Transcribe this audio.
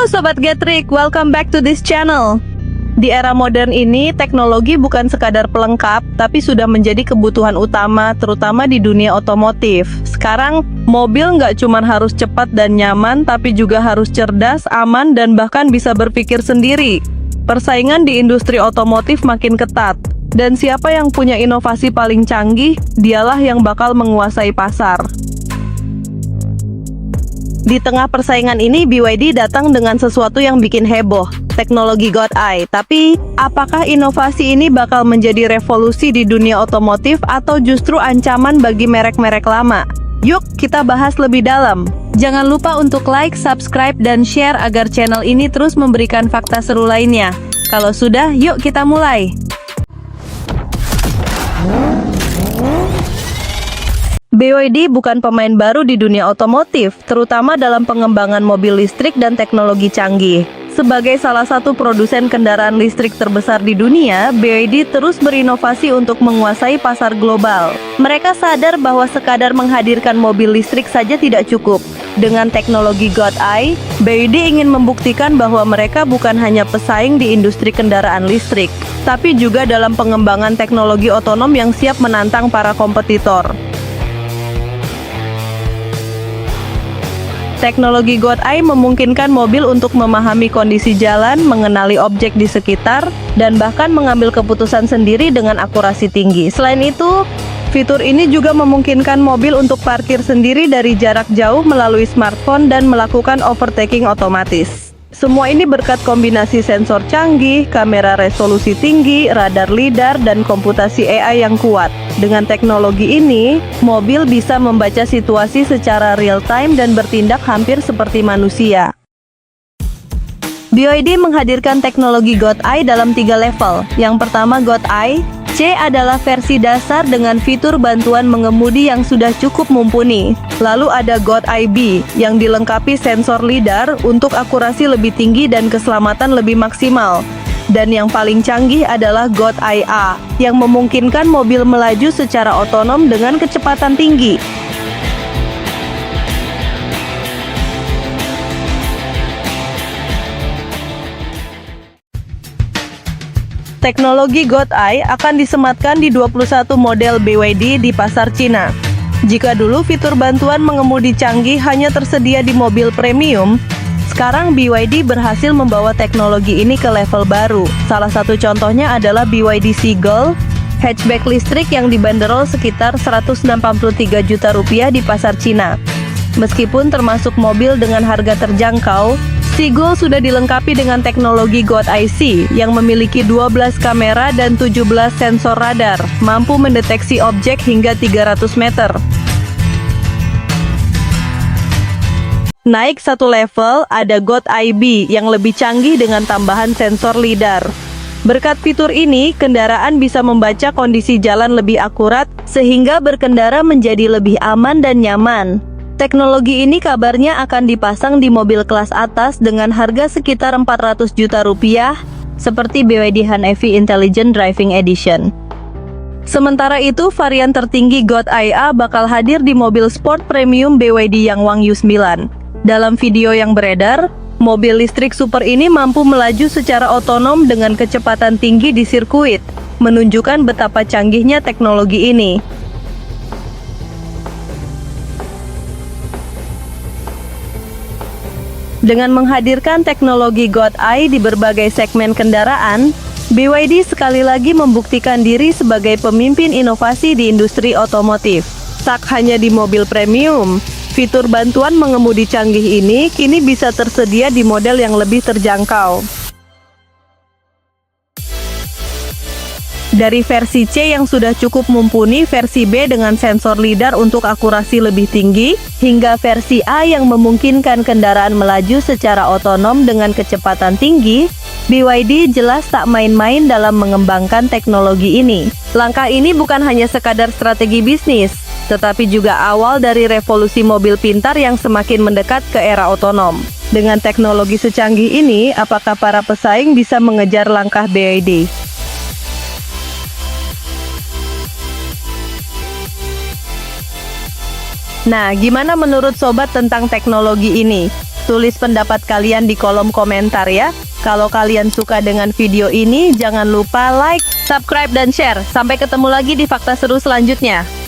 Sobat Getrik, welcome back to this channel. Di era modern ini, teknologi bukan sekadar pelengkap, tapi sudah menjadi kebutuhan utama, terutama di dunia otomotif. Sekarang, mobil nggak cuma harus cepat dan nyaman, tapi juga harus cerdas, aman, dan bahkan bisa berpikir sendiri. Persaingan di industri otomotif makin ketat, dan siapa yang punya inovasi paling canggih, dialah yang bakal menguasai pasar. Di tengah persaingan ini, BYD datang dengan sesuatu yang bikin heboh, teknologi God Eye. Tapi, apakah inovasi ini bakal menjadi revolusi di dunia otomotif atau justru ancaman bagi merek-merek lama? Yuk, kita bahas lebih dalam. Jangan lupa untuk like, subscribe, dan share agar channel ini terus memberikan fakta seru lainnya. Kalau sudah, yuk kita mulai. BYD bukan pemain baru di dunia otomotif, terutama dalam pengembangan mobil listrik dan teknologi canggih. Sebagai salah satu produsen kendaraan listrik terbesar di dunia, BYD terus berinovasi untuk menguasai pasar global. Mereka sadar bahwa sekadar menghadirkan mobil listrik saja tidak cukup. Dengan teknologi God Eye, BYD ingin membuktikan bahwa mereka bukan hanya pesaing di industri kendaraan listrik, tapi juga dalam pengembangan teknologi otonom yang siap menantang para kompetitor. Teknologi God Eye memungkinkan mobil untuk memahami kondisi jalan, mengenali objek di sekitar, dan bahkan mengambil keputusan sendiri dengan akurasi tinggi. Selain itu, fitur ini juga memungkinkan mobil untuk parkir sendiri dari jarak jauh melalui smartphone dan melakukan overtaking otomatis. Semua ini berkat kombinasi sensor canggih, kamera resolusi tinggi, radar lidar, dan komputasi AI yang kuat. Dengan teknologi ini, mobil bisa membaca situasi secara real-time dan bertindak hampir seperti manusia. BYD menghadirkan teknologi God Eye dalam 3 level. Yang pertama, God Eye C adalah versi dasar dengan fitur bantuan mengemudi yang sudah cukup mumpuni. Lalu ada God Eye B yang dilengkapi sensor lidar untuk akurasi lebih tinggi dan keselamatan lebih maksimal. Dan yang paling canggih adalah God Eye A yang memungkinkan mobil melaju secara otonom dengan kecepatan tinggi. Teknologi God Eye akan disematkan di 21 model BYD di pasar Cina. Jika dulu fitur bantuan mengemudi canggih hanya tersedia di mobil premium, sekarang BYD berhasil membawa teknologi ini ke level baru. Salah satu contohnya adalah BYD Seagull, hatchback listrik yang dibanderol sekitar 183 juta rupiah di pasar Cina. Meskipun termasuk mobil dengan harga terjangkau, Seagull sudah dilengkapi dengan teknologi God Eye C yang memiliki 12 kamera dan 17 sensor radar, mampu mendeteksi objek hingga 300 meter. Naik satu level, ada God Eye B yang lebih canggih dengan tambahan sensor lidar. Berkat fitur ini, kendaraan bisa membaca kondisi jalan lebih akurat, sehingga berkendara menjadi lebih aman dan nyaman. Teknologi ini kabarnya akan dipasang di mobil kelas atas dengan harga sekitar 400 juta rupiah, seperti BYD Han EV Intelligent Driving Edition. Sementara itu, varian tertinggi God Eye A bakal hadir di mobil sport premium BYD Yangwang U9. Dalam video yang beredar, mobil listrik super ini mampu melaju secara otonom dengan kecepatan tinggi di sirkuit, menunjukkan betapa canggihnya teknologi ini. Dengan menghadirkan teknologi God Eye di berbagai segmen kendaraan, BYD sekali lagi membuktikan diri sebagai pemimpin inovasi di industri otomotif. Tak hanya di mobil premium, fitur bantuan mengemudi canggih ini kini bisa tersedia di model yang lebih terjangkau. Dari versi C yang sudah cukup mumpuni, versi B dengan sensor lidar untuk akurasi lebih tinggi, hingga versi A yang memungkinkan kendaraan melaju secara otonom dengan kecepatan tinggi, BYD jelas tak main-main dalam mengembangkan teknologi ini. Langkah ini bukan hanya sekadar strategi bisnis, tetapi juga awal dari revolusi mobil pintar yang semakin mendekat ke era otonom. Dengan teknologi secanggih ini, apakah para pesaing bisa mengejar langkah BYD? Nah, gimana menurut sobat tentang teknologi ini? Tulis pendapat kalian di kolom komentar ya. Kalau kalian suka dengan video ini, jangan lupa like, subscribe, dan share. Sampai ketemu lagi di fakta seru selanjutnya.